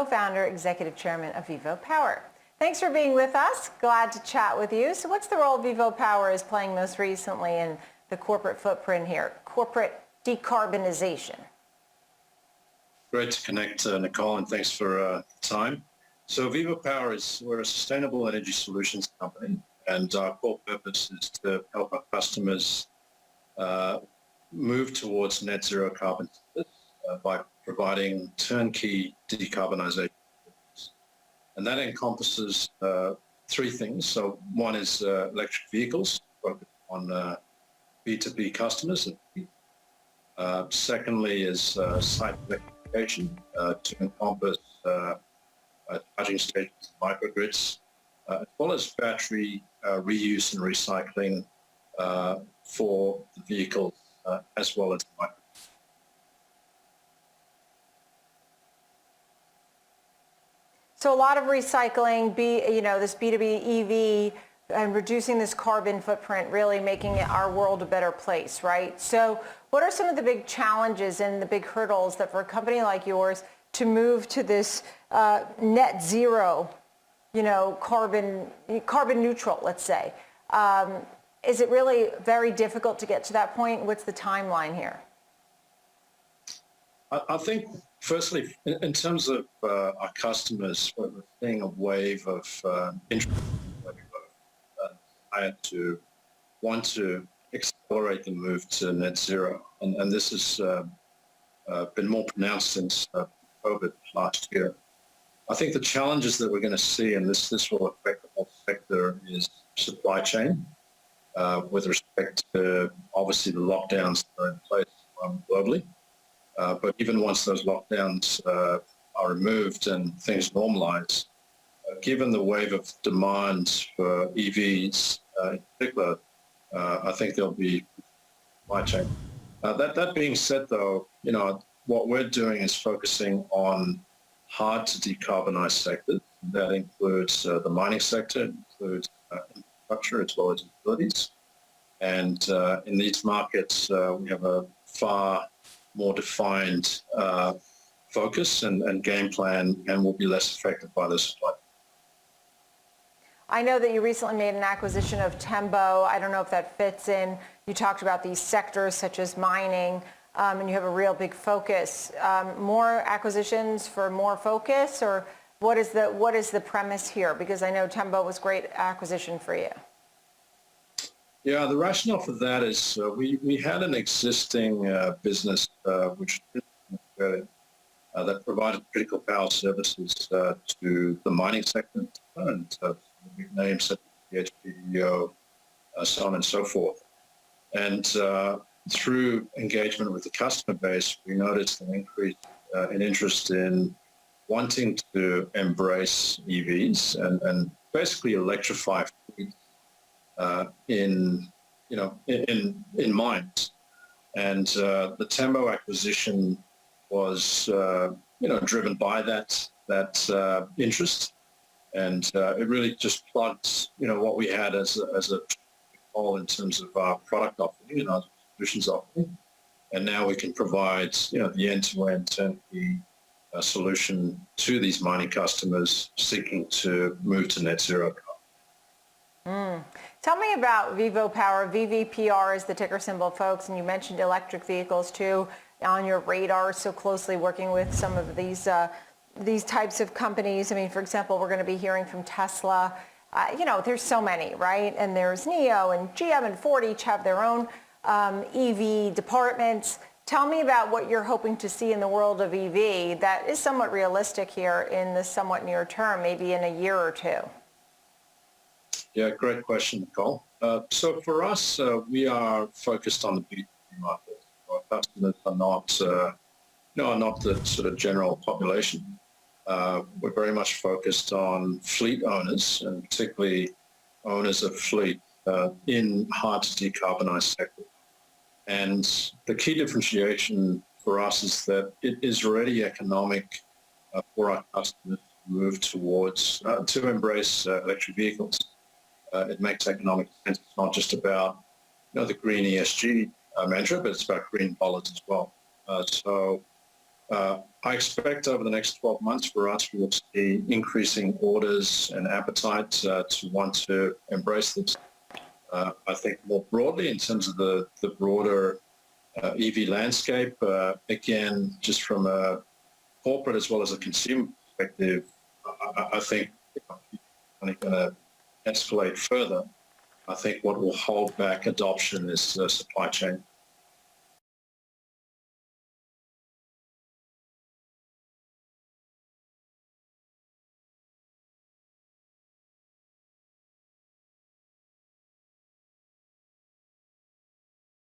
co-founder, executive chairman of VivoPower. Thanks for being with us. Glad to chat with you. So what's the role VivoPower is playing most recently in the corporate footprint here, corporate decarbonization? Great to connect, Nicole, and thanks for the time. So VivoPower we're a sustainable energy solutions company, and our core purpose is to help our customers move towards net zero carbon by providing turnkey decarbonization. And that encompasses three things. So one is electric vehicles, focused on B2B customers. Secondly is site electrification to encompass charging stations, microgrids, as well as battery reuse and recycling for the vehicles, as well as microgrids. So a lot of recycling, this B2B EV, and reducing this carbon footprint, really making our world a better place, right? So what are some of the big challenges and the big hurdles that for a company like yours to move to this net zero, carbon neutral, let's say? Is it really very difficult to get to that point? What's the timeline here? I think, firstly, in terms of our customers, we're seeing a wave of interest to want to accelerate the move to net zero. And this has been more pronounced since COVID last year. I think the challenges that we're going to see, and this will affect the whole sector, is supply chain with respect to, obviously, the lockdowns that are in place globally. But even once those lockdowns are removed and things normalize, given the wave of demand for EVs in particular, I think there'll be supply chain. That being said, though, what we're doing is focusing on hard to decarbonize sectors. That includes the mining sector, it includes infrastructure as well as utilities. And in these markets, we have a far more defined focus and game plan, and will be less affected by this supply. I know that you recently made an acquisition of Tembo. I don't know if that fits in. You talked about these sectors such as mining, and you have a real big focus. More acquisitions for more focus, or what is the premise here? Because I know Tembo was a great acquisition for you. Yeah, the rationale for that is we had an existing business which that provided critical power services to the mining sector, and big names such as PHPO, so on and so forth. And through engagement with the customer base, we noticed an increase in interest in wanting to embrace EVs and basically electrify fleets in mines. And the Tembo acquisition was driven by that interest. And it really just plugs, what we had as a hole in terms of our product offering and our solutions offering. And now we can provide, the end-to-end turnkey solution to these mining customers seeking to move to net zero carbon. Tell me about VivoPower. VVPR is the ticker symbol, folks, and you mentioned electric vehicles too on your radar, so closely working with some of these types of companies. I mean, for example, we're going to be hearing from Tesla. There's so many, right? And there's NIO and GM and Ford each have their own EV departments. Tell me about what you're hoping to see in the world of EV that is somewhat realistic here in the somewhat near term, maybe in a year or two. Yeah, great question, Nicole. So for us, we are focused on the B2B market. Our customers are not the sort of general population. We're very much focused on fleet owners, and particularly owners of fleet in hard to decarbonize sectors. And the key differentiation for us is that it is already economic for our customers to move towards, to embrace electric vehicles. It makes economic sense. It's not just about the green ESG mantra, but it's about green dollars as well. So I expect over the next 12 months for us, we will see increasing orders and appetite to want to embrace this. I think more broadly in terms of the broader EV landscape, again, just from a corporate as well as a consumer perspective, I think it's only going to escalate further. I think what will hold back adoption is supply chain.